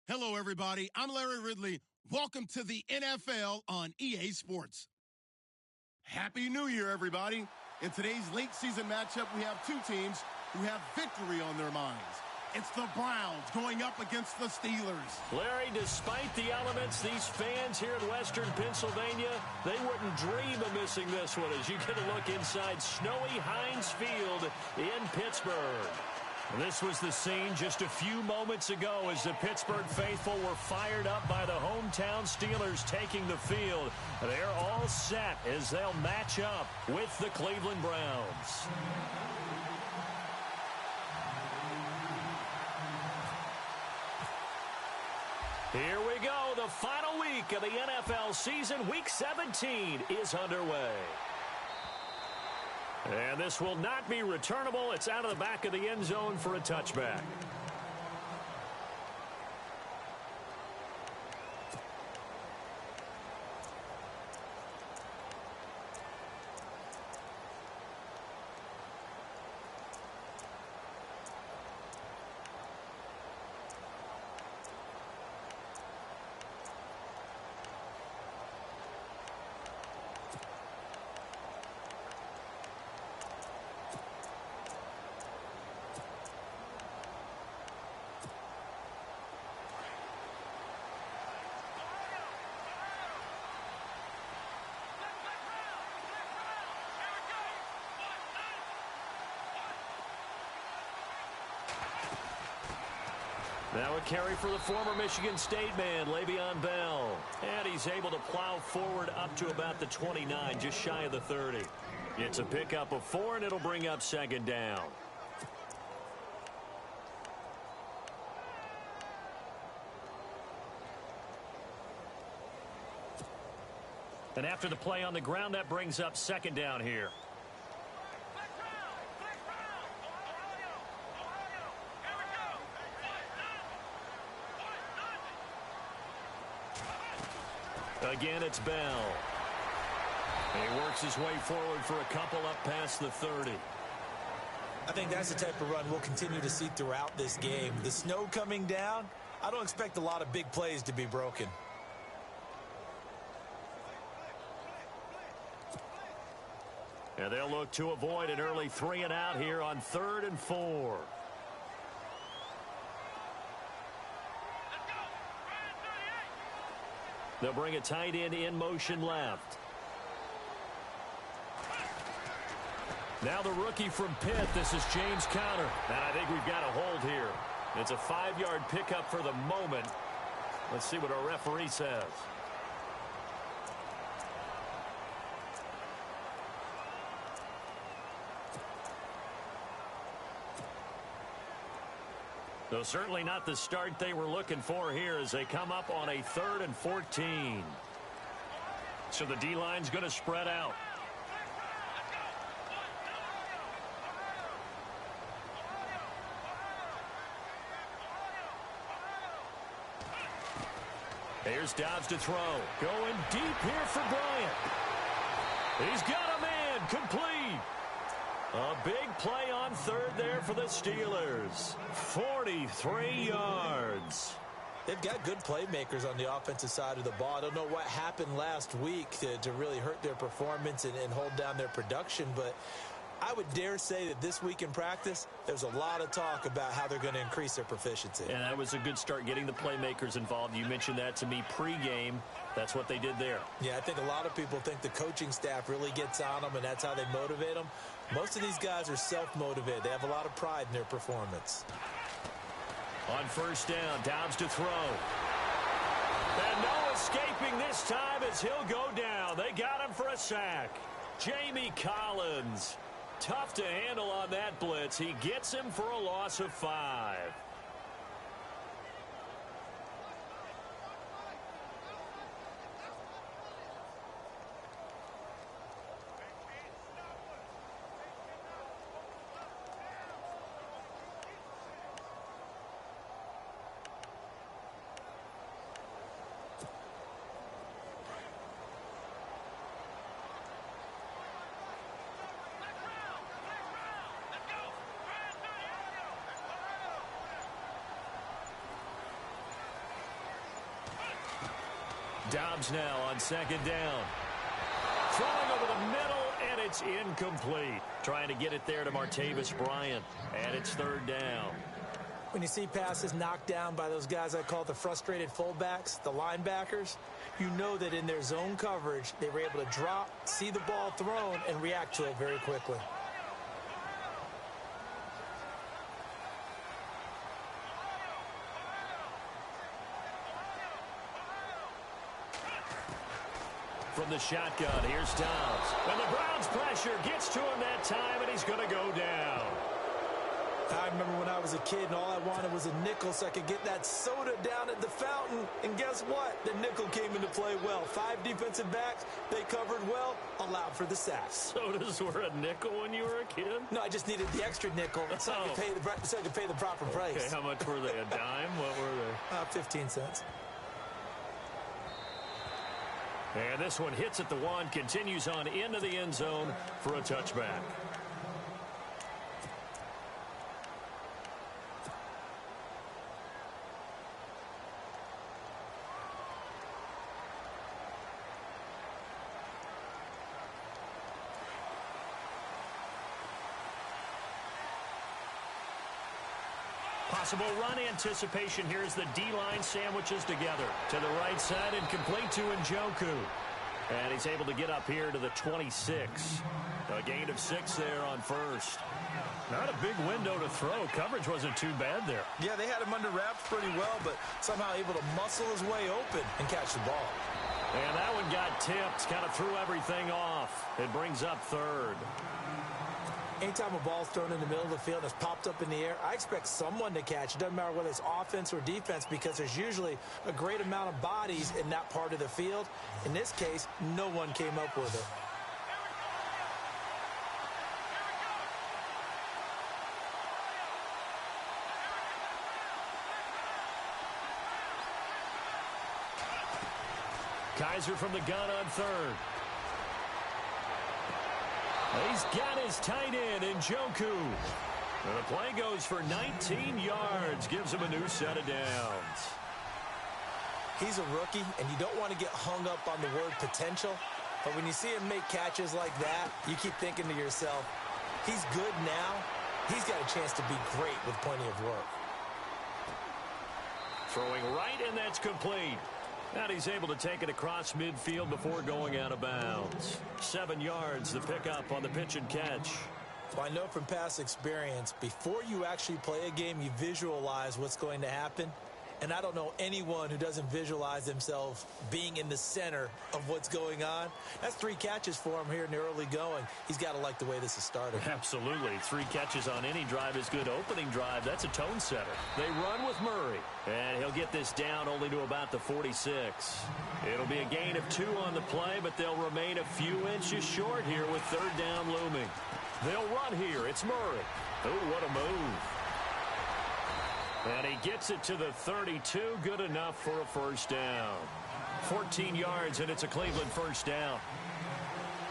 Hello, everybody. I'm Larry Ridley. Welcome to the NFL on EA Sports. Happy New Year, everybody. In today's late season matchup, we have two teams who have victory on their minds. It's the Browns going up against the Steelers. Larry, despite the elements, these fans here in Western Pennsylvania, they wouldn't dream of missing this one as you get a look inside snowy Heinz Field in Pittsburgh. This was the scene just a few moments ago as the Pittsburgh faithful were fired up by the hometown Steelers taking the field. They're all set as they'll match up with the Cleveland Browns. Here we go. The final week of the NFL season. Week 17 is underway. And this will not be returnable. It's out of the back of the end zone for a touchback. Now a carry for the former Michigan State man, Le'Veon Bell. And he's able to plow forward up to about the 29, just shy of the 30. It's a pickup of 4, and it'll bring up second down. And after the play on the ground, that brings up second down here. Again, it's Bell. And he works his way forward for a couple up past the 30. I think that's the type of run we'll continue to see throughout this game. The snow coming down, I don't expect a lot of big plays to be broken. And they'll look to avoid an early 3 and out here on 3rd and 4. They'll bring a tight end in motion left. Now the rookie from Pitt. This is James Conner. And I think we've got a hold here. It's a 5-yard pickup for the moment. Let's see what our referee says. So certainly not the start they were looking for here as they come up on a 3rd and 14. So the D-line's going to spread out. Here's Dobbs to throw. Going deep here for Bryant. He's got a man complete. A big play on 3rd there for the Steelers. 43 yards. They've got good playmakers on the offensive side of the ball. I don't know what happened last week to really hurt their performance and hold down their production, but I would dare say that this week in practice, there's a lot of talk about how they're going to increase their proficiency. And that was a good start getting the playmakers involved. You mentioned that to me pregame. That's what they did there. Yeah, I think a lot of people think the coaching staff really gets on them, and that's how they motivate them. Most of these guys are self-motivated. They have a lot of pride in their performance. On 1st down, Dobbs to throw. And no escaping this time as he'll go down. They got him for a sack. Jamie Collins. Tough to handle on that blitz. He gets him for a loss of 5. Dobbs now on second down. Throwing over the middle, and it's incomplete. Trying to get it there to Martavis Bryant, and it's third down. When you see passes knocked down by those guys I call the frustrated fullbacks, the linebackers, you know that in their zone coverage, they were able to drop, see the ball thrown, and react to it very quickly. From the shotgun, here's Dobbs. And the Browns pressure gets to him that time, and he's going to go down. I remember when I was a kid and all I wanted was a nickel so I could get that soda down at the fountain. And guess what? The nickel came into play well. 5 defensive backs, they covered well, allowed for the sacks. Sodas were a nickel when you were a kid? No, I just needed the extra nickel so I could pay the proper price. Okay, how much were they? A dime? What were they? 15 cents. And this one hits at the 1, continues on into the end zone for a touchback. Possible run anticipation here as the D-line sandwiches together. To the right side and complete to Njoku. And he's able to get up here to the 26. A gain of 6 there on first. Not a big window to throw. Coverage wasn't too bad there. Yeah, they had him under wraps pretty well, but somehow able to muscle his way open and catch the ball. And that one got tipped. Kind of threw everything off. It brings up third. Anytime a ball's thrown in the middle of the field and it's popped up in the air, I expect someone to catch. It doesn't matter whether it's offense or defense because there's usually a great amount of bodies in that part of the field. In this case, no one came up with it. Kaiser from the gun on third. He's got his tight end, Njoku. And the play goes for 19 yards. Gives him a new set of downs. He's a rookie, and you don't want to get hung up on the word potential. But when you see him make catches like that, you keep thinking to yourself, he's good now. He's got a chance to be great with plenty of work. Throwing right, and that's complete. And he's able to take it across midfield before going out of bounds. 7 yards, the pickup on the pitch and catch. Well, I know from past experience, before you actually play a game, you visualize what's going to happen. And I don't know anyone who doesn't visualize themselves being in the center of what's going on. That's 3 catches for him here in the early going. He's got to like the way this has started. Absolutely. 3 catches on any drive is good. Opening drive, that's a tone setter. They run with Murray. And he'll get this down only to about the 46. It'll be a gain of 2 on the play, but they'll remain a few inches short here with third down looming. They'll run here. It's Murray. Oh, what a move. And he gets it to the 32. Good enough for a first down. 14 yards, and it's a Cleveland first down.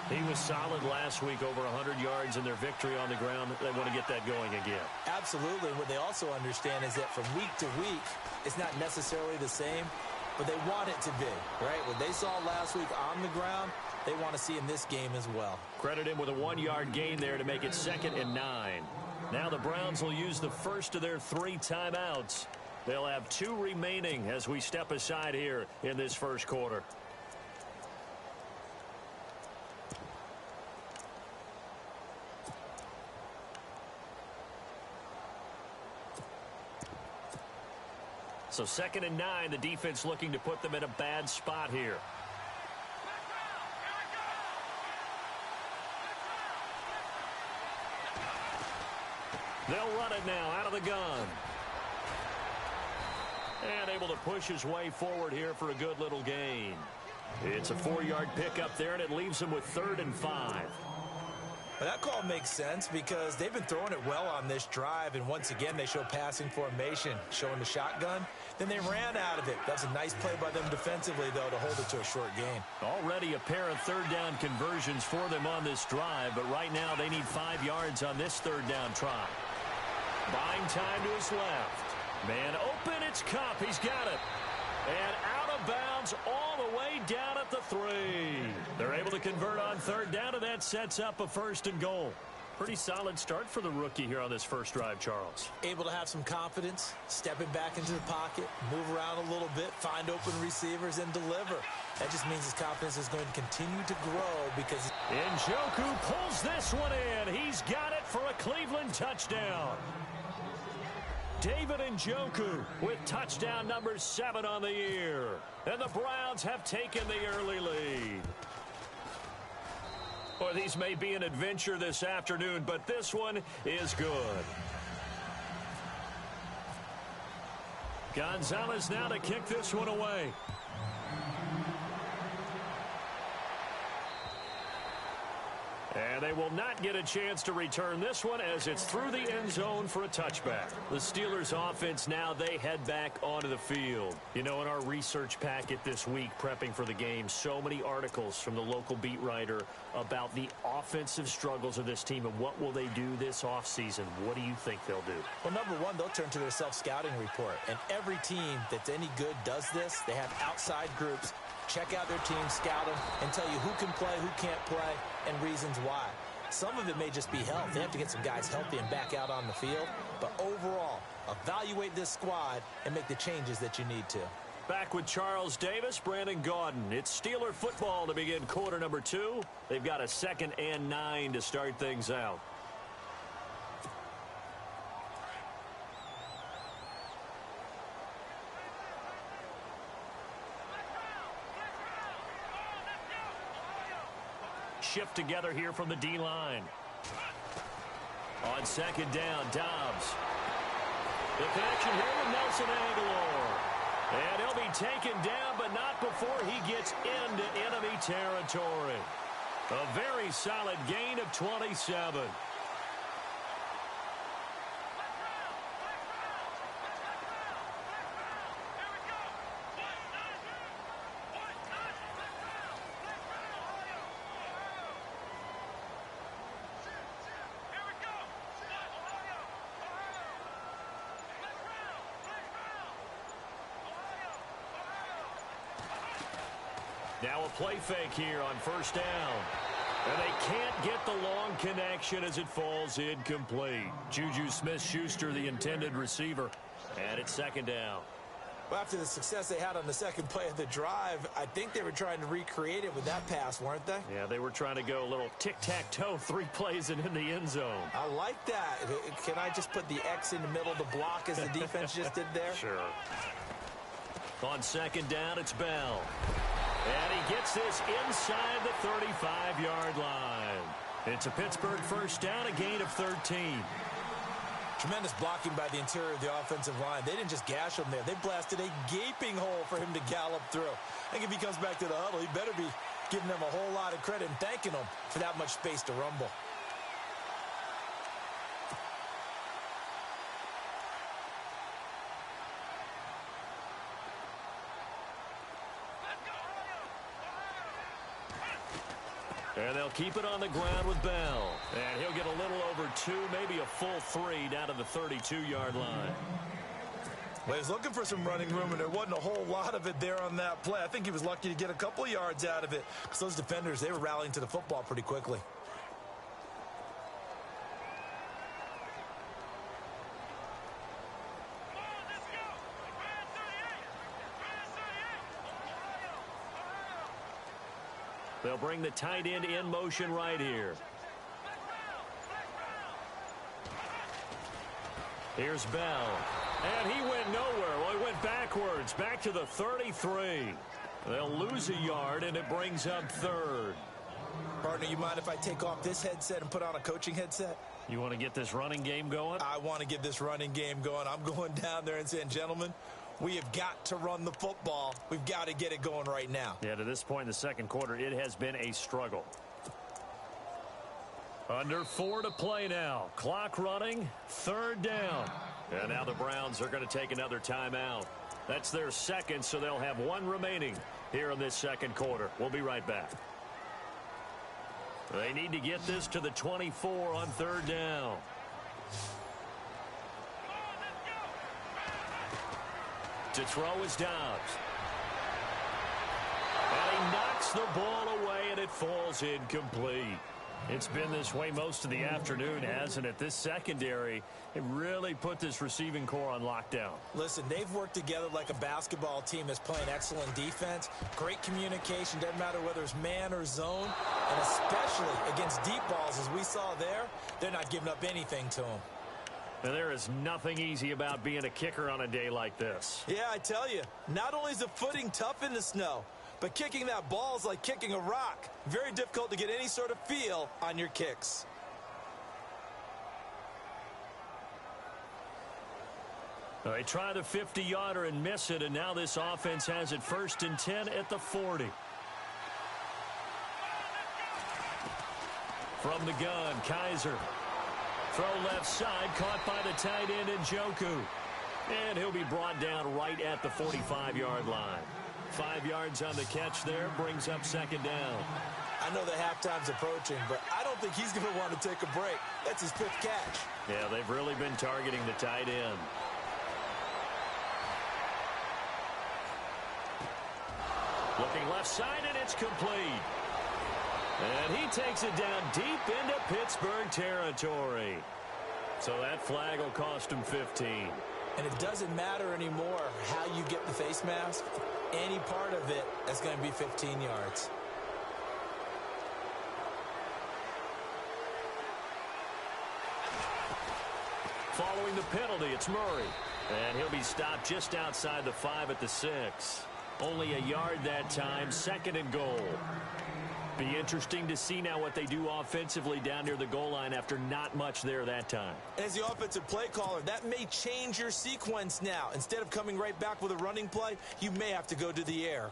He was solid last week, over 100 yards in their victory on the ground. They want to get that going again. Absolutely. What they also understand is that from week to week, it's not necessarily the same, but they want it to be, right? What they saw last week on the ground, they want to see in this game as well. Credit him with a 1-yard gain there to make it 2nd and 9. Now the Browns will use the first of their 3 timeouts. They'll have 2 remaining as we step aside here in this first quarter. So 2nd and 9, the defense looking to put them in a bad spot here. They'll run it now out of the gun. And able to push his way forward here for a good little gain. It's a 4-yard pickup there, and it leaves him with 3rd and 5. Well, that call makes sense because they've been throwing it well on this drive, and once again, they show passing formation, showing the shotgun. Then they ran out of it. That's a nice play by them defensively, though, to hold it to a short gain. Already a pair of third down conversions for them on this drive, but right now they need 5 yards on this third down try. Buying time to his left. Man open, it's Kupp. He's got it. And out of bounds all the way down at the 3. They're able to convert on third down, and that sets up a 1st and goal. Pretty solid start for the rookie here on this first drive, Charles. Able to have some confidence, stepping back into the pocket, move around a little bit, find open receivers, and deliver. That just means his confidence is going to continue to grow because... Njoku pulls this one in. He's got it for a Cleveland touchdown. David Njoku with touchdown number 7 on the year. And the Browns have taken the early lead. Well, these may be an adventure this afternoon, but this one is good. Gonzalez now to kick this one away. And they will not get a chance to return this one as it's through the end zone for a touchback. The Steelers offense now, they head back onto the field. You know, in our research packet this week, prepping for the game, so many articles from the local beat writer about the offensive struggles of this team and what will they do this offseason. What do you think they'll do? Well, number one, they'll turn to their self-scouting report. And every team that's any good does this. They have outside groups. Check out their team, scout them, and tell you who can play, who can't play, and reasons why. Some of it may just be health. They have to get some guys healthy and back out on the field. But overall, evaluate this squad and make the changes that you need to. Back with Charles Davis, Brandon Gaudin. It's Steeler football to begin quarter number 2. They've got a 2nd and 9 to start things out. Shift together here from the D-line. On 2nd down, Dobbs. The connection here with Nelson Aguilar. And he'll be taken down, but not before he gets into enemy territory. A very solid gain of 27. Now a play fake here on 1st down. And they can't get the long connection as it falls incomplete. Juju Smith-Schuster, the intended receiver. And it's 2nd down. Well, after the success they had on the 2nd play of the drive, I think they were trying to recreate it with that pass, weren't they? Yeah, they were trying to go a little tic-tac-toe, 3 plays and in the end zone. I like that. Can I just put the X in the middle to block as the defense just did there? Sure. On 2nd down, it's Bell. And he gets this inside the 35-yard line. It's a Pittsburgh 1st down, a gain of 13. Tremendous blocking by the interior of the offensive line. They didn't just gash him there. They blasted a gaping hole for him to gallop through. I think if he comes back to the huddle, he better be giving them a whole lot of credit and thanking them for that much space to rumble. And they'll keep it on the ground with Bell. And he'll get a little over 2, maybe a full 3 down to the 32-yard line. Well, he's looking for some running room, and there wasn't a whole lot of it there on that play. I think he was lucky to get a couple of yards out of it because those defenders, they were rallying to the football pretty quickly. They'll bring the tight end in motion right here. Here's Bell. And he went nowhere. Well, he went backwards, back to the 33. They'll lose a yard, and it brings up 3rd. Partner, you mind if I take off this headset and put on a coaching headset? You want to get this running game going? I want to get this running game going. I'm going down there and saying, gentlemen, we have got to run the football. We've got to get it going right now. Yeah, to this point in the 2nd quarter, it has been a struggle. Under 4 to play now. Clock running, 3rd down. And now the Browns are going to take another timeout. That's their 2nd, so they'll have 1 remaining here in this 2nd quarter. We'll be right back. They need to get this to the 24 on 3rd down. To throw is Dobbs. Knocks the ball away, and it falls incomplete. It's been this way most of the afternoon, hasn't it? This secondary, it really put this receiving core on lockdown. Listen, they've worked together like a basketball team that's playing excellent defense, great communication, doesn't matter whether it's man or zone, and especially against deep balls, as we saw there, they're not giving up anything to them. And there is nothing easy about being a kicker on a day like this. Yeah, I tell you, not only is the footing tough in the snow, but kicking that ball is like kicking a rock. Very difficult to get any sort of feel on your kicks. They try the 50-yarder and miss it, and now this offense has it 1st and 10 at the 40. From the gun, Kaiser. Throw left side, caught by the tight end Njoku. And he'll be brought down right at the 45-yard line. 5 yards on the catch there, brings up 2nd down. I know the halftime's approaching, but I don't think he's going to want to take a break. That's his 5th catch. Yeah, they've really been targeting the tight end. Looking left side, and it's complete. And he takes it down deep into Pittsburgh territory. So that flag will cost him 15. And it doesn't matter anymore how you get the face mask. Any part of it is going to be 15 yards. Following the penalty, it's Murray. And he'll be stopped just outside the 5 at the 6. Only a yard that time, 2nd and goal. Be interesting to see now what they do offensively down near the goal line after not much there that time. As the offensive play caller, that may change your sequence now. Instead of coming right back with a running play, you may have to go to the air.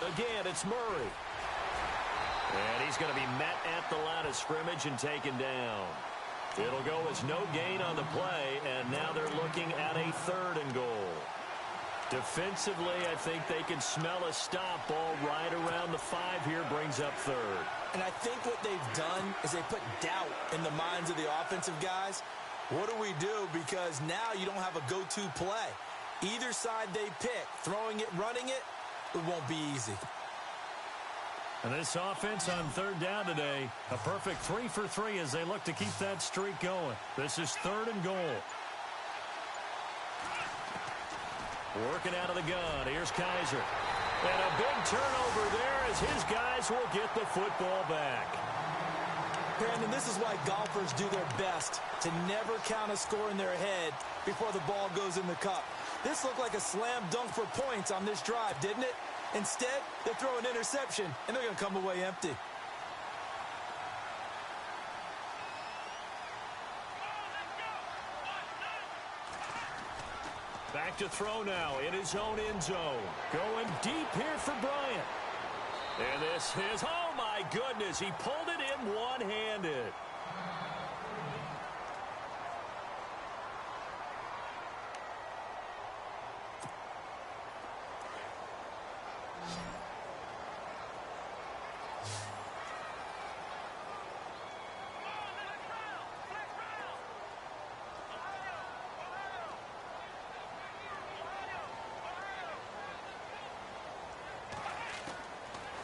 Again, it's Murray. And he's going to be met at the line of scrimmage and taken down. It'll go as no gain on the play, and now they're looking at a 3rd and goal. Defensively, I think they can smell a stop. Ball right around the 5 here, brings up 3rd. And I think what they've done is they put doubt in the minds of the offensive guys. What do we do? Because now you don't have a go-to play. Either side they pick, throwing it, running it, it won't be easy. And this offense on 3rd down today, a perfect 3 for 3 as they look to keep that streak going. This is 3rd and goal. Working out of the gun. Here's Kaiser. And a big turnover there as his guys will get the football back. Brandon, this is why golfers do their best to never count a score in their head before the ball goes in the cup. This looked like a slam dunk for points on this drive, didn't it? Instead, they throw an interception, and they're going to come away empty. Back to throw now in his own end zone. Going deep here for Bryant. And this is, oh my goodness, he pulled it in one-handed.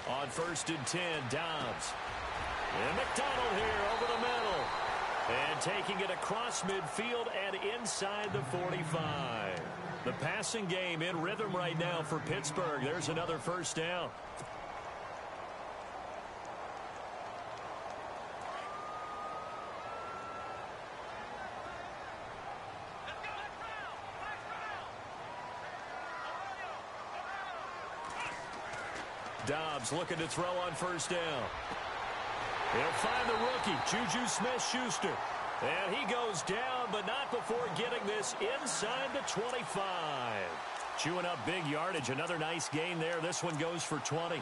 On 1st and 10, Dobbs. And McDonald here over the middle. And taking it across midfield and inside the 45. The passing game in rhythm right now for Pittsburgh. There's another 1st down. Dobbs looking to throw on 1st down. He'll find the rookie, Juju Smith-Schuster. And he goes down, but not before getting this inside the 25. Chewing up big yardage. Another nice gain there. This one goes for 20.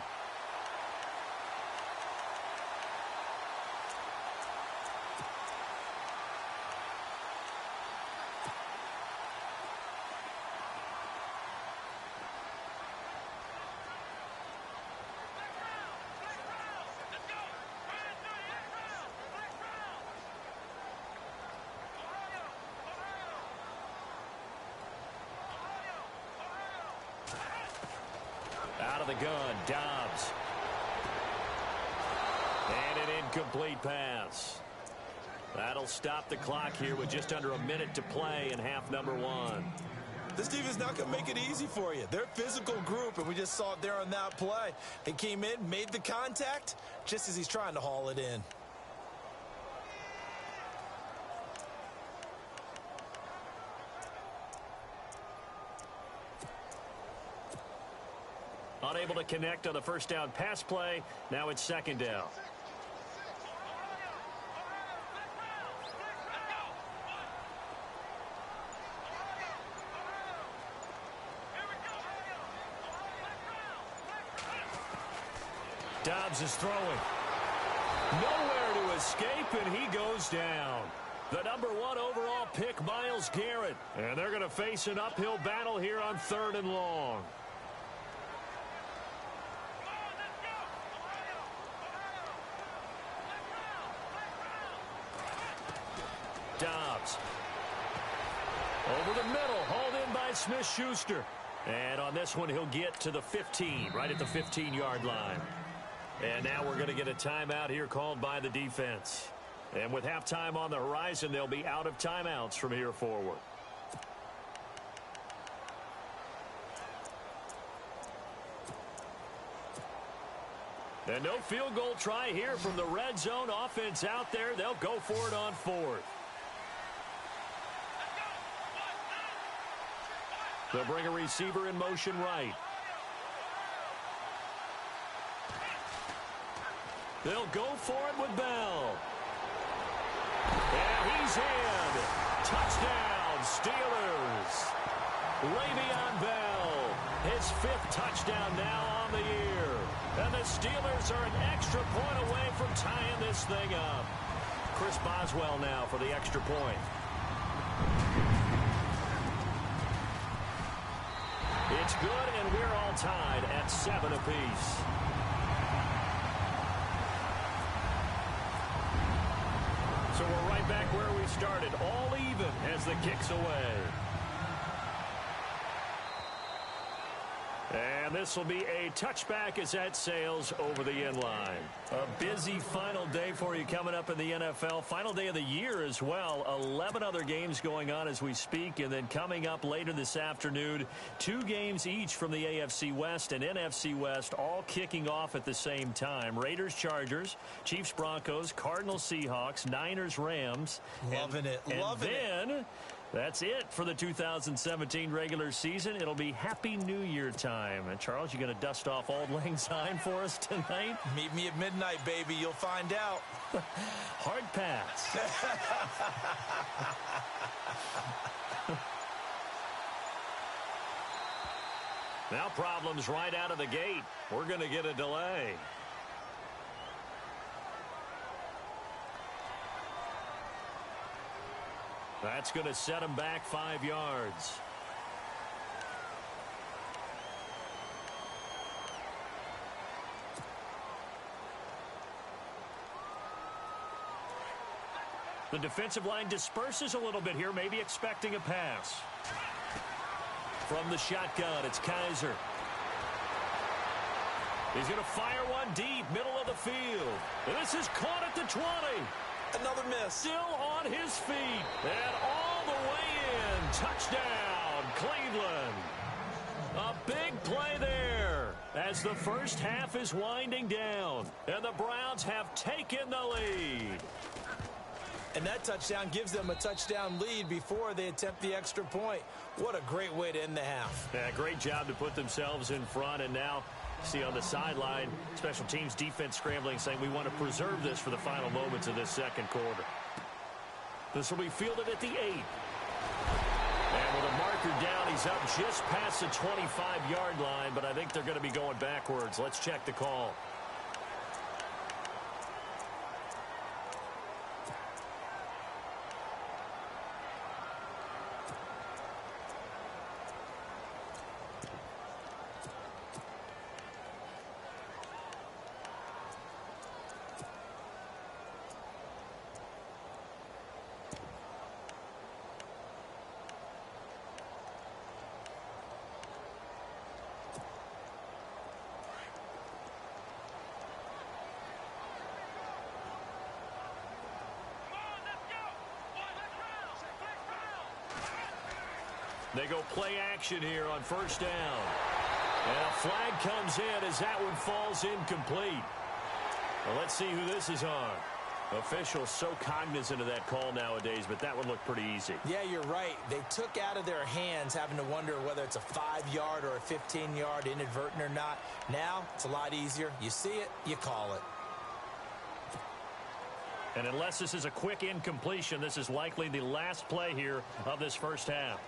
of the gun. Dobbs. And an incomplete pass. That'll stop the clock here with just under a minute to play in half number one. This team is not going to make it easy for you. They're a physical group, and we just saw it there on that play. They came in, made the contact, just as he's trying to haul it in. Unable to connect on the first down pass play. Now it's second down. Dobbs is throwing. Nowhere to escape, and he goes down. The number 1 overall pick, Myles Garrett. And they're going to face an uphill battle here on 3rd and long. Dobbs. Over the middle, hauled in by Smith-Schuster. And on this one, he'll get to the 15, right at the 15-yard line. And now we're going to get a timeout here called by the defense. And with halftime on the horizon, they'll be out of timeouts from here forward. And no field goal try here from the red zone. Offense out there. They'll go for it on 4th. They'll bring a receiver in motion right. They'll go for it with Bell. And he's in. Touchdown, Steelers. Le'Veon Bell, his 5th touchdown now on the year. And the Steelers are an extra point away from tying this thing up. Chris Boswell now for the extra point. It's good, and we're all tied at 7 apiece. So we're right back where we started, all even as the kick's away. And this will be a touchback as that sails over the end line. A busy final day for you coming up in the NFL. Final day of the year as well. 11 other games going on as we speak. And then coming up later this afternoon, 2 games each from the AFC West and NFC West, all kicking off at the same time. Raiders, Chargers, Chiefs, Broncos, Cardinals, Seahawks, Niners, Rams. Loving it. And then that's it for the 2017 regular season. It'll be Happy New Year time. And Charles, you going to dust off Auld Lang Syne for us tonight? Meet me at midnight, baby. You'll find out. Hard pass. Now problems right out of the gate. We're going to get a delay. That's going to set him back 5 yards. The defensive line disperses a little bit here, maybe expecting a pass. From the shotgun, it's Kaiser. He's going to fire one deep, middle of the field. And this is caught at the 20. Another miss. Still on his feet. And all the way in. Touchdown, Cleveland. A big play there as the first half is winding down. And the Browns have taken the lead. And that touchdown gives them a touchdown lead before they attempt the extra point. What a great way to end the half. Yeah, great job to put themselves in front. And now, see on the sideline, special teams defense scrambling, saying we want to preserve this for the final moments of this second quarter. This will be fielded at the 8. And with a marker down, he's up just past the 25-yard line, but I think they're going to be going backwards. Let's check the call. They go play action here on first down. And a flag comes in as that one falls incomplete. Well, let's see who this is on. Officials so cognizant of that call nowadays, but that one looked pretty easy. Yeah, you're right. They took out of their hands having to wonder whether it's a 5-yard or a 15-yard inadvertent or not. Now, it's a lot easier. You see it, you call it. And unless this is a quick incompletion, this is likely the last play here of this first half.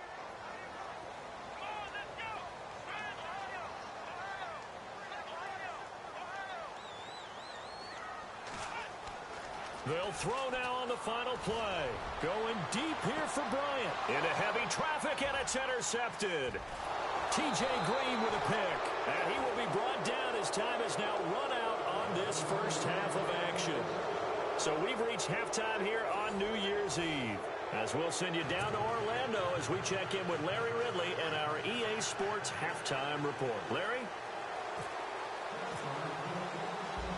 They'll throw now on the final play. Going deep here for Bryant. Into heavy traffic, and it's intercepted. T.J. Green with a pick. And he will be brought down as time has now run out on this first half of action. So we've reached halftime here on New Year's Eve. As we'll send you down to Orlando as we check in with Larry Ridley and our EA Sports Halftime Report. Larry?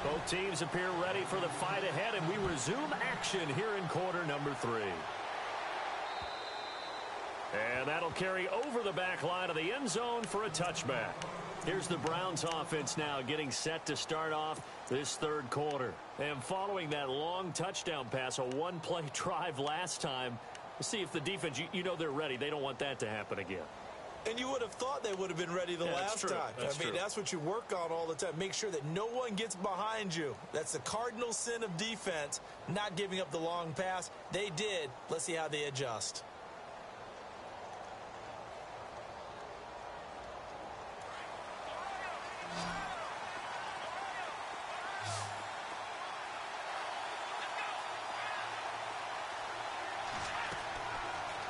Both teams appear ready for the fight ahead, and we resume action here in quarter number 3. And that'll carry over the back line of the end zone for a touchback. Here's the Browns offense now getting set to start off this third quarter. And following that long touchdown pass, a one-play drive last time, we'll see if the defense, you know they're ready. They don't want that to happen again. And you would have thought they would have been ready the last time. I mean, that's what you work on all the time. Make sure that no one gets behind you. That's the cardinal sin of defense, not giving up the long pass. They did. Let's see how they adjust.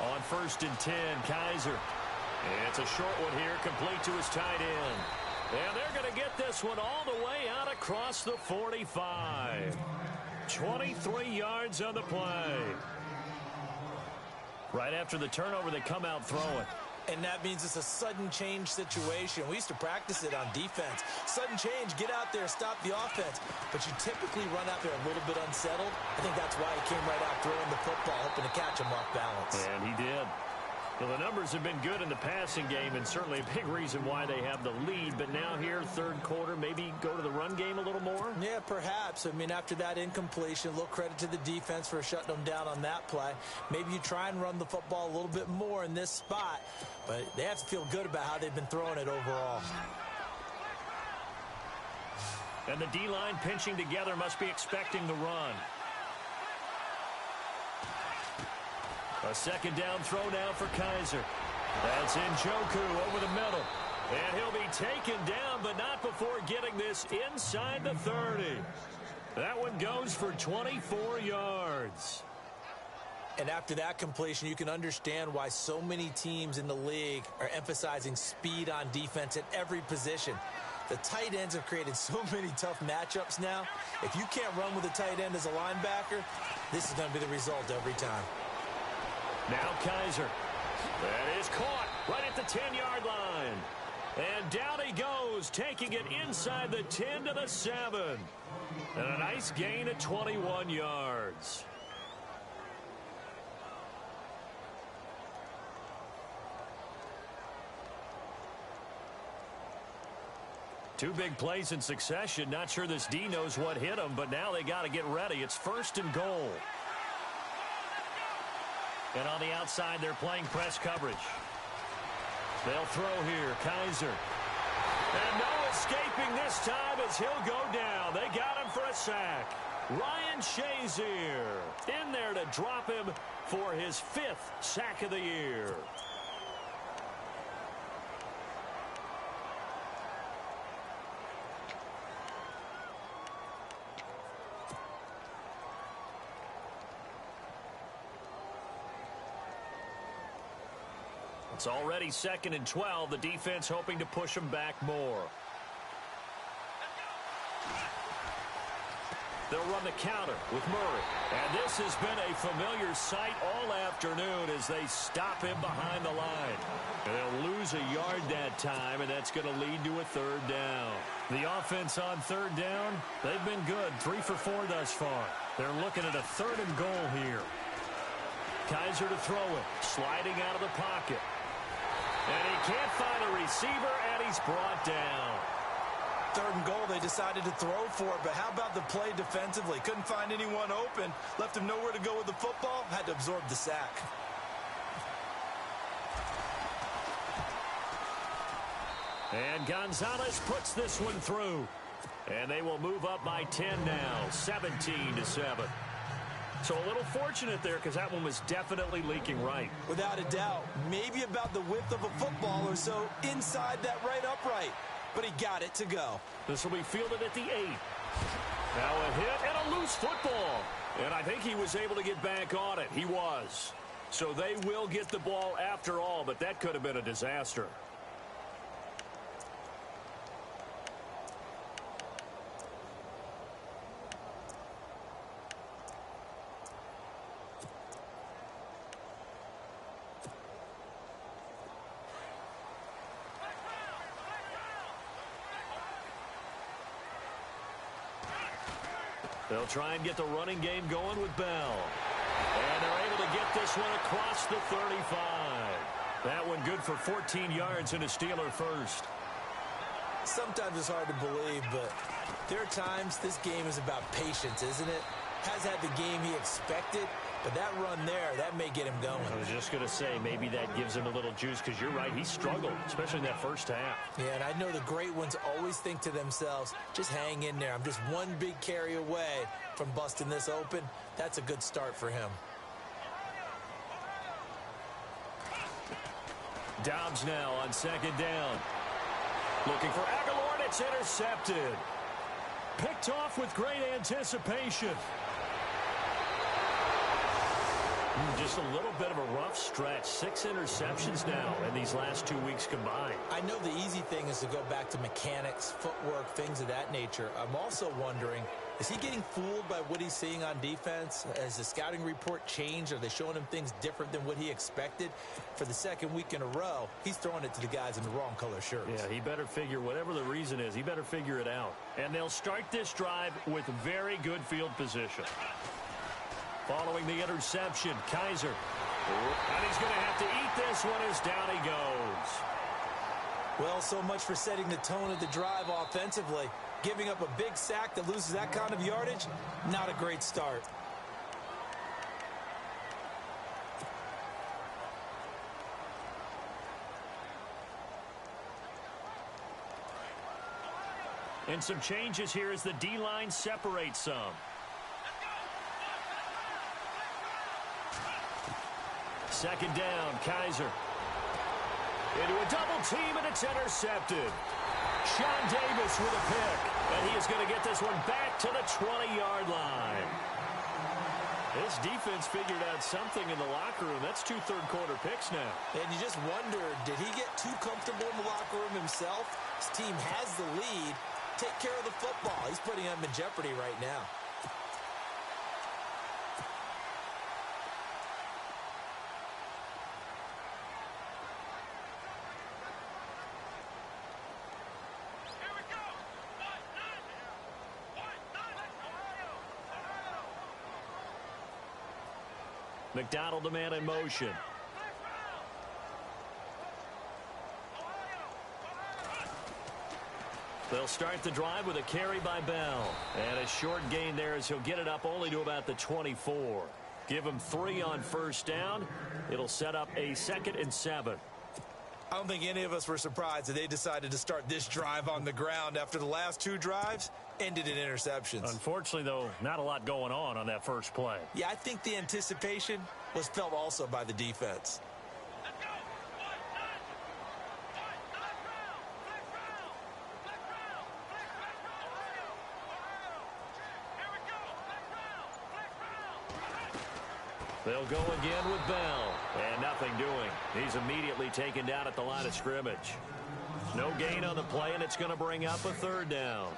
On 1st and 10, Kaiser. It's a short one here, complete to his tight end. And they're going to get this one all the way out across the 45. 23 yards on the play. Right after the turnover, they come out throwing. And that means it's a sudden change situation. We used to practice it on defense. Sudden change, get out there, stop the offense. But you typically run out there a little bit unsettled. I think that's why he came right out throwing the football, hoping to catch him off balance. And he did. Well, the numbers have been good in the passing game, and certainly a big reason why they have the lead. But now here, third quarter, maybe go to the run game a little more? Yeah, perhaps. I mean, after that incompletion, a little credit to the defense for shutting them down on that play. Maybe you try and run the football a little bit more in this spot. But they have to feel good about how they've been throwing it overall. And the D-line pinching together must be expecting the run. A second down throw now for Kaiser. That's Njoku over the middle. And he'll be taken down, but not before getting this inside the 30. That one goes for 24 yards. And after that completion, you can understand why so many teams in the league are emphasizing speed on defense at every position. The tight ends have created so many tough matchups now. If you can't run with a tight end as a linebacker, this is going to be the result every time. Now Kaiser. That is caught right at the 10-yard line. And down he goes, taking it inside the 10 to the 7. And a nice gain of 21 yards. Two big plays in succession. Not sure this D knows what hit him, but now they got to get ready. It's 1st and goal. And on the outside, they're playing press coverage. They'll throw here. Kaiser. And no escaping this time as he'll go down. They got him for a sack. Ryan Shazier in there to drop him for his 5th sack of the year. It's already 2nd and 12. The defense hoping to push them back more. They'll run the counter with Murray. And this has been a familiar sight all afternoon as they stop him behind the line. And they'll lose a yard that time, and that's going to lead to a 3rd down. The offense on 3rd down, they've been good. 3 for 4 thus far. They're looking at a 3rd and goal here. Kaiser to throw it. Sliding out of the pocket. And he can't find a receiver, and he's brought down. 3rd and goal, they decided to throw for it, but how about the play defensively? Couldn't find anyone open, left him nowhere to go with the football, had to absorb the sack. And Gonzalez puts this one through. And they will move up by 10 now, 17-7. So a little fortunate there because that one was definitely leaking right. Without a doubt, maybe about the width of a football or so inside that right upright. But he got it to go. This will be fielded at the 8. Now a hit and a loose football. And I think he was able to get back on it. He was. So they will get the ball after all, but that could have been a disaster. They'll try and get the running game going with Bell. And they're able to get this one across the 35. That one good for 14 yards and a Steeler first. Sometimes it's hard to believe, but there are times this game is about patience, isn't it? Has had the game he expected, but that run there, that may get him going. I was just going to say, maybe that gives him a little juice because you're right, he struggled, especially in that first half. Yeah, and I know the great ones always think to themselves, just hang in there. I'm just one big carry away from busting this open. That's a good start for him. Dobbs now on 2nd down. Looking for Aguilar, and it's intercepted. Picked off with great anticipation. Just a little bit of a rough stretch. 6 interceptions now in these last 2 weeks combined. I know the easy thing is to go back to mechanics, footwork, things of that nature. I'm also wondering, is he getting fooled by what he's seeing on defense? Has the scouting report changed? Are they showing him things different than what he expected? For the 2nd week in a row, he's throwing it to the guys in the wrong color shirts. Yeah, he better figure, whatever the reason is, he better figure it out. And they'll start this drive with very good field position. Following the interception, Kaiser. And he's going to have to eat this one as down he goes. Well, so much for setting the tone of the drive offensively. Giving up a big sack that loses that kind of yardage, not a great start. And some changes here as the D-line separates some. Second down, Kaiser. Into a double team, and it's intercepted. Sean Davis with a pick. And he is going to get this one back to the 20-yard line. This defense figured out something in the locker room. That's 2 third-quarter picks now. And you just wonder, did he get too comfortable in the locker room himself? His team has the lead. Take care of the football. He's putting them in jeopardy right now. McDonald, the man in motion. They'll start the drive with a carry by Bell. And a short gain there as he'll get it up only to about the 24. Give him 3 on first down. It'll set up a 2nd and 7. I don't think any of us were surprised that they decided to start this drive on the ground after the last 2 drives ended in interceptions. Unfortunately, though, not a lot going on that first play. Yeah, I think the anticipation was felt also by the defense. They'll go again with Bell. And nothing doing. He's immediately taken down at the line of scrimmage. No gain on the play, and it's going to bring up a 3rd down.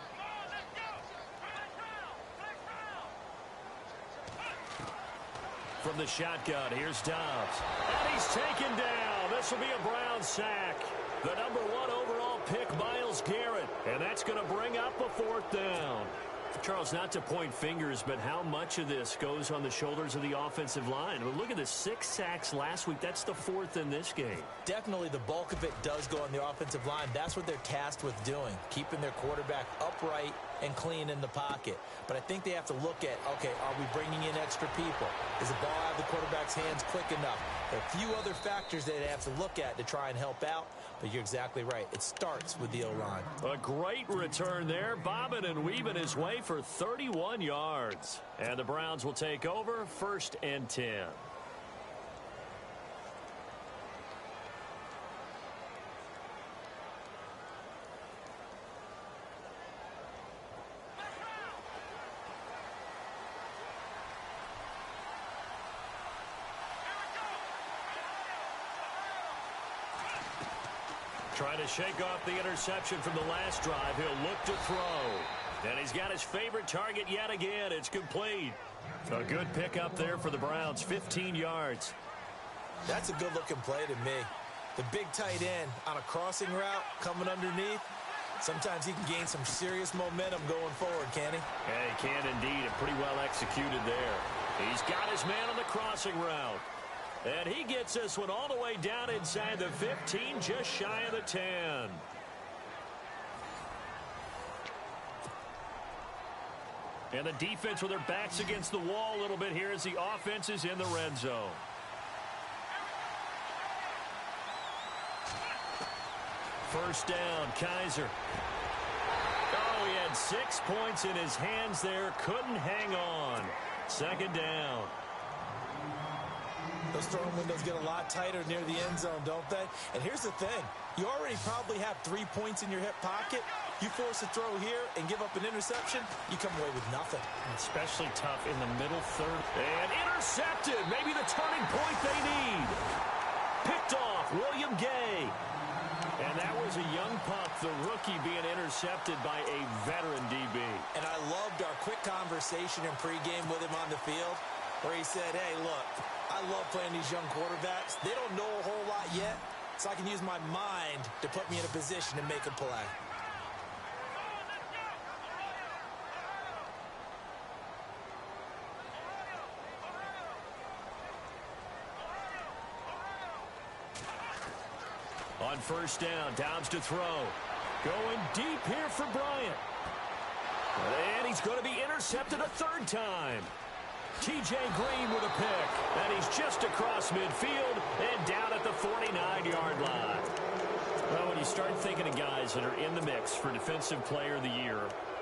From the shotgun, here's Dobbs. And he's taken down. This will be a Brown sack. The #1 overall pick, Myles Garrett. And that's going to bring up a 4th down. Charles, not to point fingers, but how much of this goes on the shoulders of the offensive line? I mean, look at the 6 sacks last week. That's the 4th in this game. Definitely the bulk of it does go on the offensive line. That's what they're tasked with doing, keeping their quarterback upright and clean in the pocket. But I think they have to look at, okay, are we bringing in extra people? Is the ball out of the quarterback's hands quick enough? There are a few other factors that they have to look at to try and help out. But you're exactly right. It starts with the O-line. A great return there. Bobbing and weaving his way for 31 yards. And the Browns will take over 1st and 10. Trying to shake off the interception from the last drive. He'll look to throw. And he's got his favorite target yet again. It's complete. A good pickup there for the Browns. 15 yards. That's a good-looking play to me. The big tight end on a crossing route coming underneath. Sometimes he can gain some serious momentum going forward, can he? Yeah, he can indeed. And pretty well executed there. He's got his man on the crossing route. And he gets this one all the way down inside the 15, just shy of the 10. And the defense with their backs against the wall a little bit here as the offense is in the red zone. First down, Kaiser. Oh, he had 6 points in his hands there. Couldn't hang on. 2nd down. Those throwing windows get a lot tighter near the end zone, don't they? And here's the thing. You already probably have 3 points in your hip pocket. You force a throw here and give up an interception, you come away with nothing. Especially tough in the middle third. And intercepted. Maybe the turning point they need. Picked off William Gay. And that was a young pup, the rookie, being intercepted by a veteran DB. And I loved our quick conversation in pregame with him on the field where he said, hey, look, I love playing these young quarterbacks. They don't know a whole lot yet, so I can use my mind to put me in a position to make a play. On first down, Dobbs to throw. Going deep here for Bryant. And he's going to be intercepted a 3rd time. T.J. Green with a pick. And he's just across midfield and down at the 49-yard line. Well, when you start thinking of guys that are in the mix for Defensive Player of the Year,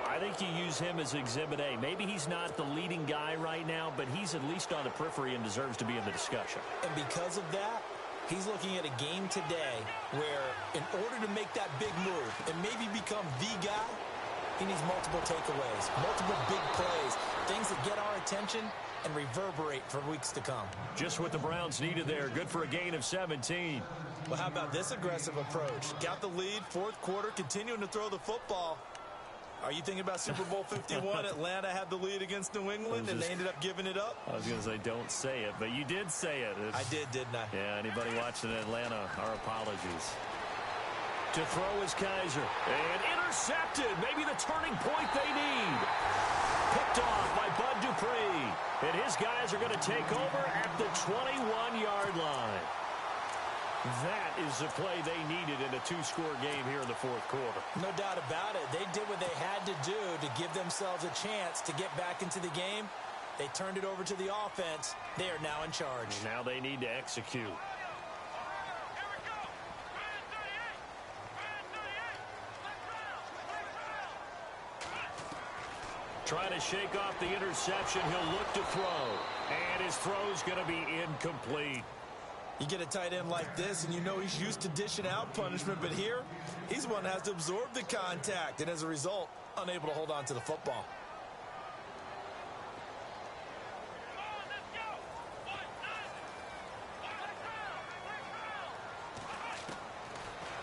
I think you use him as Exhibit A. Maybe he's not the leading guy right now, but he's at least on the periphery and deserves to be in the discussion. And because of that, he's looking at a game today where in order to make that big move and maybe become the guy, he needs multiple takeaways, multiple big plays, things that get our attention and reverberate for weeks to come. Just what the Browns needed there. Good for a gain of 17. Well, how about this aggressive approach? Got the lead, 4th quarter, continuing to throw the football. Are you thinking about Super Bowl 51? Atlanta had the lead against New England, and they ended up giving it up? I was going to say, don't say it, but you did say it. I did, didn't I? Yeah, anybody watching Atlanta, our apologies. To throw is Kaiser. And intercepted. Maybe the turning point they need. Picked off by Bud Dupree. And his guys are going to take over at the 21-yard line. That is the play they needed in a 2-score game here in the 4th quarter. No doubt about it. They did what they had to do to give themselves a chance to get back into the game. They turned it over to the offense. They are now in charge. And now they need to execute. Trying to shake off the interception. He'll look to throw. And his throw's going to be incomplete. You get a tight end like this, and you know he's used to dishing out punishment, but here, he's the one that has to absorb the contact, and as a result, unable to hold on to the football.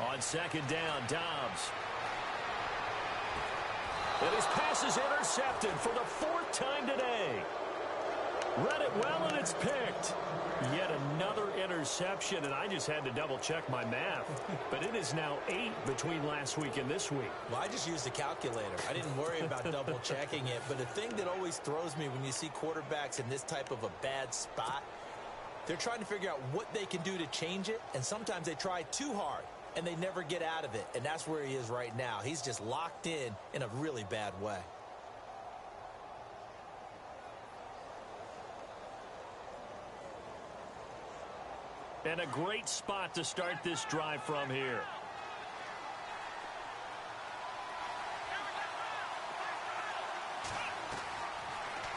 On 2nd down, Dobbs. And his pass is intercepted for the 4th time today. Read it well, and it's picked. Yet another interception, and I just had to double-check my math. But it is now 8 between last week and this week. Well, I just used a calculator. I didn't worry about double-checking it. But the thing that always throws me when you see quarterbacks in this type of a bad spot, they're trying to figure out what they can do to change it, and sometimes they try too hard, and they never get out of it. And that's where he is right now. He's just locked in a really bad way. And a great spot to start this drive from here.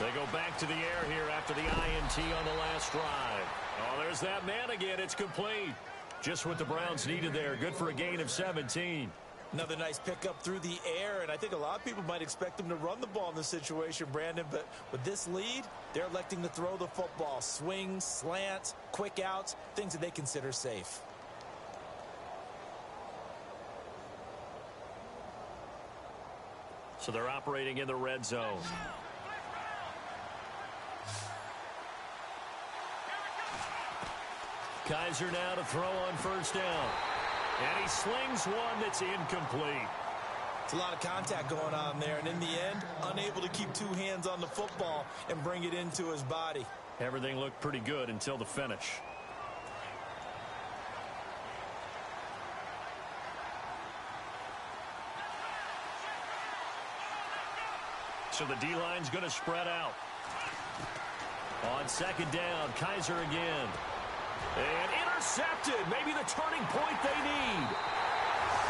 They go back to the air here after the INT on the last drive. Oh, there's that man again. It's complete. Just what the Browns needed there. Good for a gain of 17. Another nice pickup through the air, and I think a lot of people might expect them to run the ball in this situation, Brandon, but with this lead, they're electing to throw the football. Swings, slants, quick outs, things that they consider safe. So they're operating in the red zone. Kaiser now to throw on first down. And he slings one that's incomplete. It's a lot of contact going on there, and in the end, unable to keep two hands on the football and bring it into his body. Everything looked pretty good until the finish. So the D-line's going to spread out. On second down, Kaiser again. And intercepted. Maybe the turning point they need.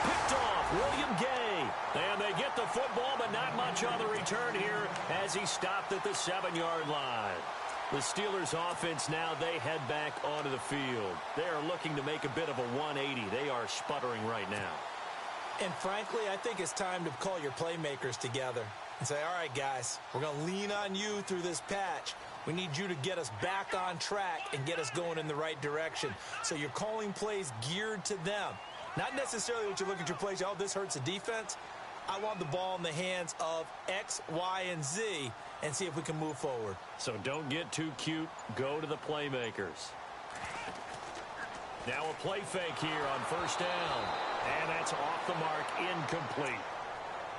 Picked off William Gay. And they get the football, but not much on the return here as he stopped at the 7-yard line. The Steelers offense now, they head back onto the field. They are looking to make a bit of a 180. They are sputtering right now. And frankly, I think it's time to call your playmakers together and say, all right, guys, we're going to lean on you through this patch. We need you to get us back on track and get us going in the right direction. So you're calling plays geared to them. Not necessarily what you look at your plays, oh, this hurts the defense. I want the ball in the hands of X, Y, and Z and see if we can move forward. So don't get too cute. Go to the playmakers. Now a play fake here on first down. And that's off the mark, incomplete.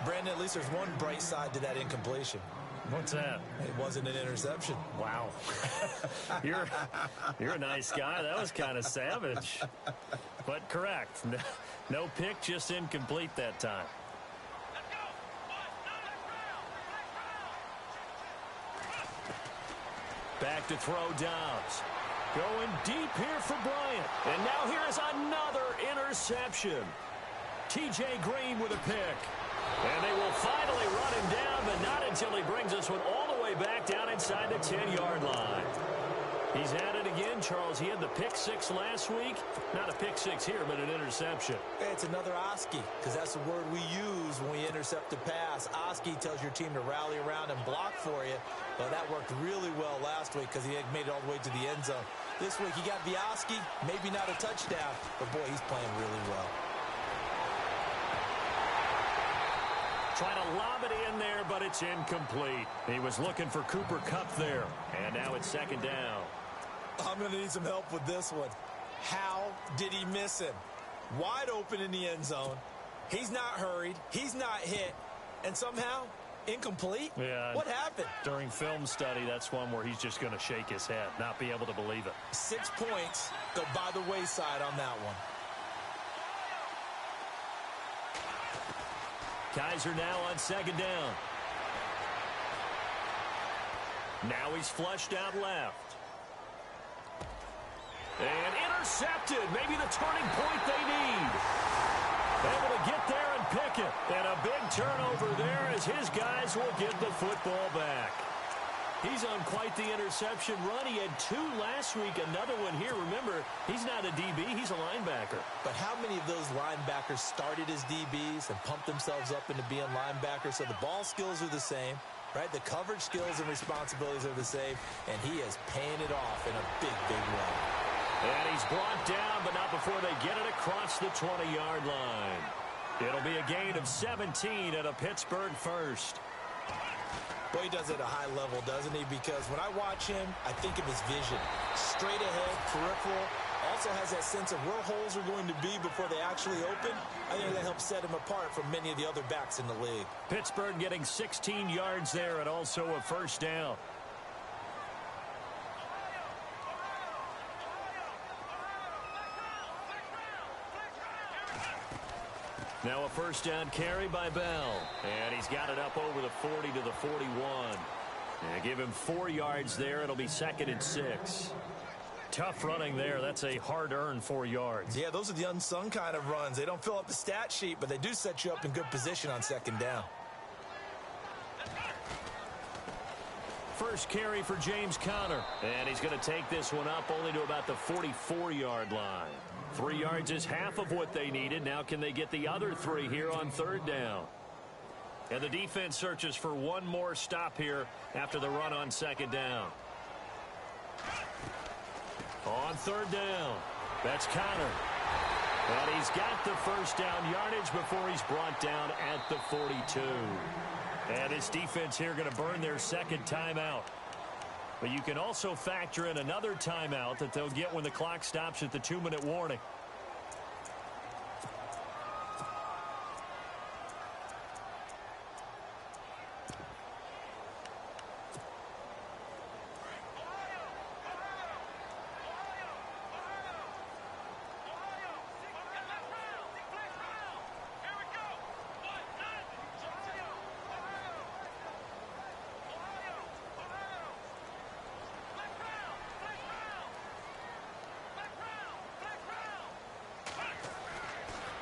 Brandon, at least there's one bright side to that incompletion. What's that? It wasn't an interception. Wow. You're a nice guy. That was kind of savage. But correct. No pick, just incomplete that time. Back to throw Dobbs. Going deep here for Bryant. And now here is another interception. T.J. Green with a pick. And they will finally run him down, but not until he brings this one all the way back down inside the 10-yard line. He's at it again, Charles. He had the pick six last week. Not a pick six here, but an interception. It's another Oski, because that's the word we use when we intercept a pass. Oski tells your team to rally around and block for you. Well, that worked really well last week because he had made it all the way to the end zone. This week he got the Oski, maybe not a touchdown, but boy, he's playing really well. Trying to lob it in there, but it's incomplete. He was looking for Cooper Kupp there. And now it's second down. I'm going to need some help with this one. How did he miss him? Wide open in the end zone. He's not hurried. He's not hit. And somehow, incomplete? Yeah. What happened? During film study, that's one where he's just going to shake his head, not be able to believe it. 6 points go by the wayside on that one. Kaiser now on second down. Now he's flushed out left. And intercepted. Maybe the turning point they need. Able to get there and pick it. And a big turnover there as his guys will get the football back. He's on quite the interception run. He had 2 last week, another one here. Remember, he's not a DB, he's a linebacker. But how many of those linebackers started as DBs and pumped themselves up into being linebackers? So the ball skills are the same, right? The coverage skills and responsibilities are the same, and he is paying it off in a big, big way. And he's brought down, but not before they get it across the 20-yard line. It'll be a gain of 17 at a Pittsburgh first. Well, he does it at a high level, doesn't he? Because when I watch him, I think of his vision. Straight ahead, peripheral, also has that sense of where holes are going to be before they actually open. I think that helps set him apart from many of the other backs in the league. Pittsburgh getting 16 yards there and also a first down. Now a first down carry by Bell. And he's got it up over the 40 to the 41. And give him 4 yards there. It'll be 2nd and 6. Tough running there. That's a hard-earned 4 yards. Yeah, those are the unsung kind of runs. They don't fill up the stat sheet, but they do set you up in good position on 2nd down. First carry for James Conner. And he's going to take this one up only to about the 44-yard line. 3 yards is half of what they needed. Now can they get the other 3 here on 3rd down? And the defense searches for one more stop here after the run on 2nd down. On 3rd down, that's Conner. And he's got the first down yardage before he's brought down at the 42. And his defense here going to burn their 2nd timeout. But you can also factor in another timeout that they'll get when the clock stops at the 2-minute warning.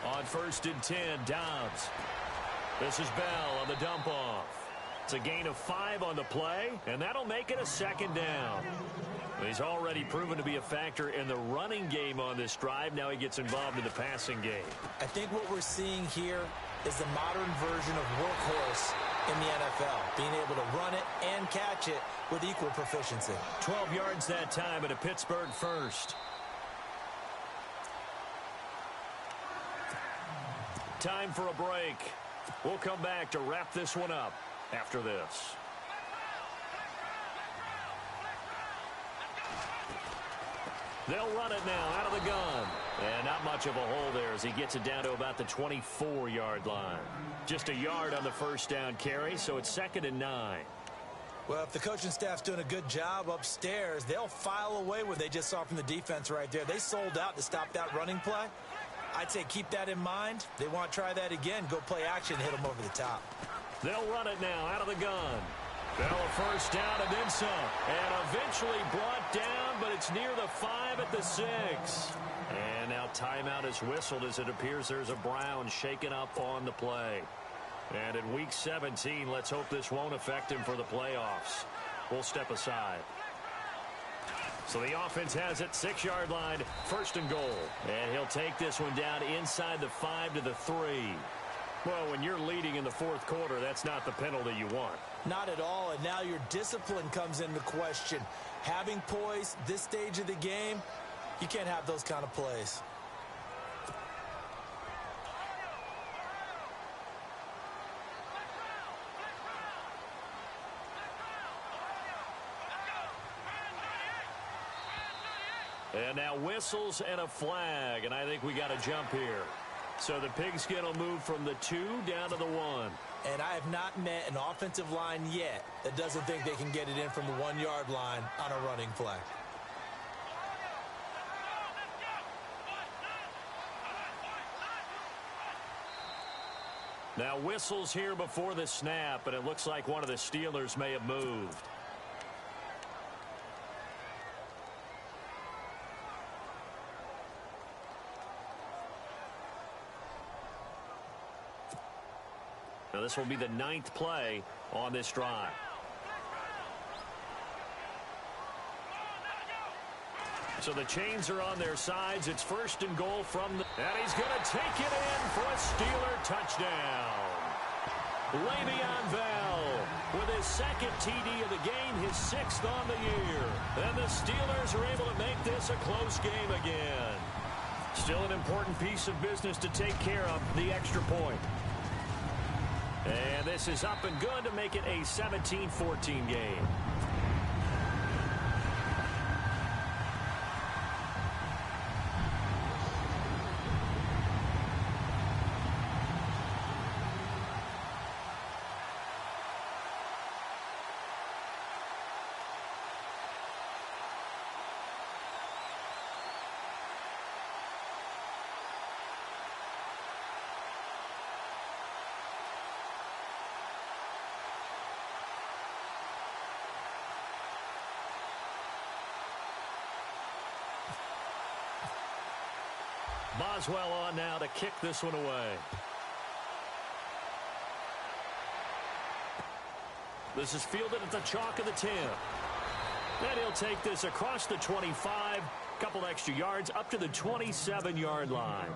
On 1st and 10, Dobbs. This is Bell on the dump off. It's a gain of 5 on the play, and that'll make it a 2nd down. He's already proven to be a factor in the running game on this drive. Now he gets involved in the passing game. I think what we're seeing here is the modern version of workhorse in the NFL, being able to run it and catch it with equal proficiency. 12 yards that time and a Pittsburgh first. Time for a break. We'll come back to wrap this one up after this. They'll run it now out of the gun. And not much of a hole there as he gets it down to about the 24-yard line. Just a yard on the first down carry, so it's 2nd and 9. Well, if the coaching staff's doing a good job upstairs, they'll file away what they just saw from the defense right there. They sold out to stop that running play. I'd say keep that in mind. They want to try that again. Go play action, hit them over the top. They'll run it now out of the gun. Bell a first down and then some. And eventually brought down, but it's near the 5 at the 6. And now timeout is whistled as it appears there's a Brown shaken up on the play. And in Week 17, let's hope this won't affect him for the playoffs. We'll step aside. So the offense has it, 6-yard line, 1st and goal. And he'll take this one down inside the 5 to the 3. Well, when you're leading in the 4th quarter, that's not the penalty you want. Not at all, and now your discipline comes into question. Having poise this stage of the game, you can't have those kind of plays. And now whistles and a flag, and I think we got a jump here. So the Pigskin will move from the 2 down to the 1. And I have not met an offensive line yet that doesn't think they can get it in from the 1-yard line on a running play. Now whistles here before the snap, and it looks like one of the Steelers may have moved. Now this will be the 9th play on this drive. So the chains are on their sides. It's 1st and goal from the... And he's going to take it in for a Steeler touchdown. Le'Veon Bell with his 2nd TD of the game, his 6th on the year. And the Steelers are able to make this a close game again. Still an important piece of business to take care of, the extra point. And this is up and good to make it a 17-14 game. Boswell on now to kick this one away. This is fielded at the chalk of the 10. And he'll take this across the 25, couple extra yards up to the 27-yard line.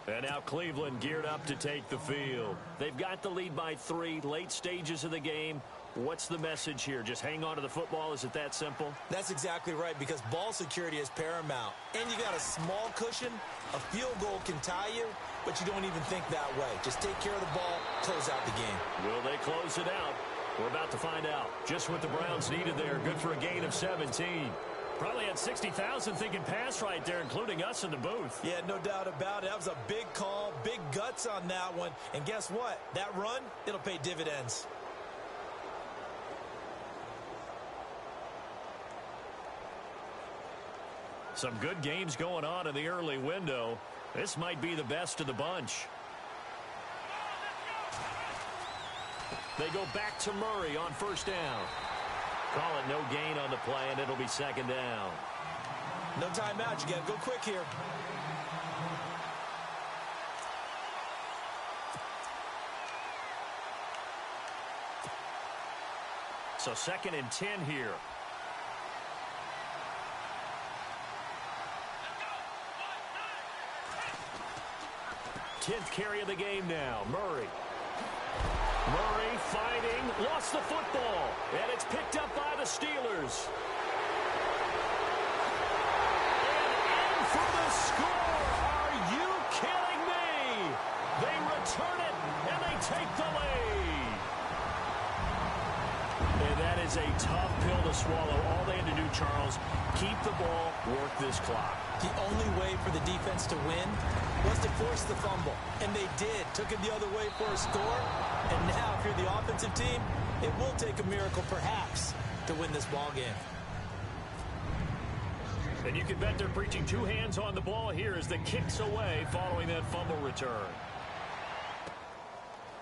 And now Cleveland geared up to take the field. They've got the lead by 3, late stages of the game. What's the message here? Just hang on to the football? Is it that simple? That's exactly right, because ball security is paramount. And you got a small cushion. A field goal can tie you, but you don't even think that way. Just take care of the ball, close out the game. Will they close it out? We're about to find out. Just what the Browns needed there. Good for a gain of 17. Probably had 60,000 thinking pass right there, including us in the booth. Yeah, no doubt about it. That was a big call, big guts on that one. And guess what? That run, it'll pay dividends. Some good games going on in the early window. This might be the best of the bunch. They go back to Murray on first down. Call it no gain on the play, and it'll be second down. No timeout. You got to go quick here. So 2nd and 10 here. Tenth carry of the game now. Murray fighting, lost the football, and it's picked up by the Steelers. And in for the score. Are you kidding me? They return it, and they take the lead. And that is a tough pill to swallow. All they had to do, Charles, keep the ball, work this clock. The only way for the defense to win was to force the fumble. And they did. Took it the other way for a score. And now, if you're the offensive team, it will take a miracle, perhaps, to win this ball game. And you can bet they're preaching 2 hands on the ball here as the kick's away following that fumble return.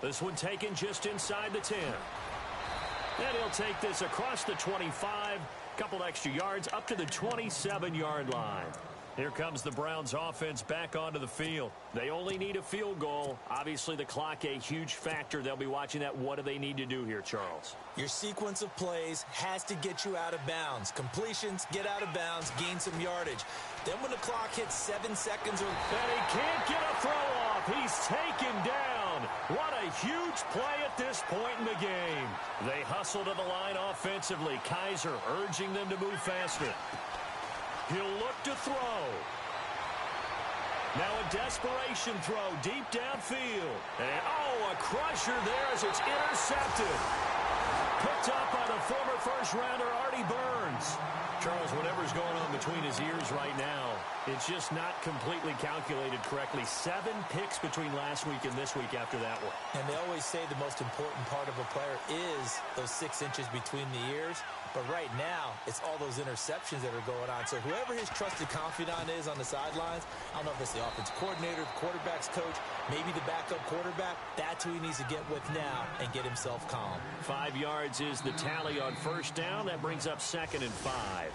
This one taken just inside the 10. And he'll take this across the 25, couple extra yards up to the 27-yard line. Here comes the Browns offense back onto the field. They only need a field goal. Obviously, the clock a huge factor. They'll be watching that. What do they need to do here, Charles? Your sequence of plays has to get you out of bounds. Completions, get out of bounds, gain some yardage. Then when the clock hits 7 seconds or... And he can't get a throw off. He's taken down. What a huge play at this point in the game. They hustle to the line offensively. Kaiser urging them to move faster. He'll look to throw. Now a desperation throw deep downfield. And, a crusher there as it's intercepted. Picked up by the former first-rounder Artie Burns. Charles, whatever's going on between his ears right now, it's just not completely calculated correctly. 7 picks between last week and this week after that one. And they always say the most important part of a player is those 6 inches between the ears. But right now, it's all those interceptions that are going on. So whoever his trusted confidant is on the sidelines, I don't know if it's the offensive coordinator, the quarterback's coach, maybe the backup quarterback, that's who he needs to get with now and get himself calm. 5 yards is the tally on first down. That brings up 2nd and 5.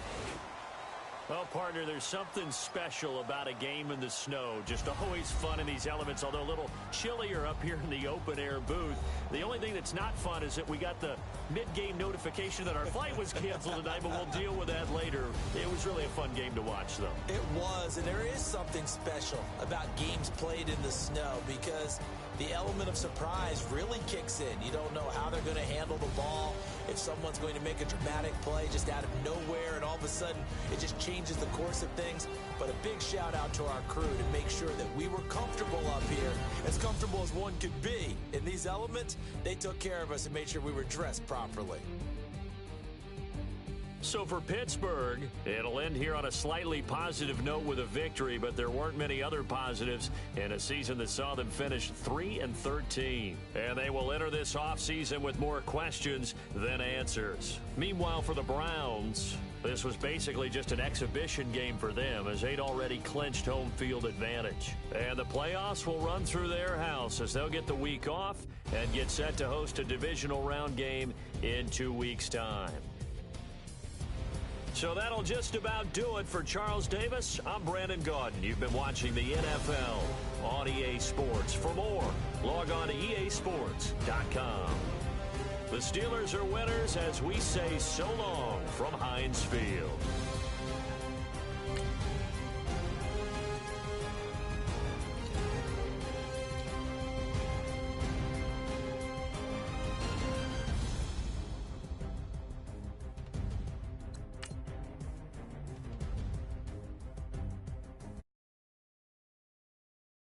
Well, partner, there's something special about a game in the snow. Just always fun in these elements, although a little chillier up here in the open-air booth. The only thing that's not fun is that we got the mid-game notification that our flight was canceled tonight, but we'll deal with that later. It was really a fun game to watch, though. It was, and there is something special about games played in the snow because the element of surprise really kicks in. You don't know how they're going to handle the ball, if someone's going to make a dramatic play just out of nowhere, and all of a sudden it just changes the course of things. But a big shout out to our crew to make sure that we were comfortable up here, as comfortable as one could be. In these elements, they took care of us and made sure we were dressed properly. So for Pittsburgh, it'll end here on a slightly positive note with a victory, but there weren't many other positives in a season that saw them finish 3-13. And they will enter this offseason with more questions than answers. Meanwhile, for the Browns, this was basically just an exhibition game for them as they'd already clinched home field advantage. And the playoffs will run through their house as they'll get the week off and get set to host a divisional round game in 2 weeks' time. So that'll just about do it for Charles Davis. I'm Brandon Gaudin. You've been watching the NFL on EA Sports. For more, log on to easports.com. The Steelers are winners as we say so long from Heinz Field.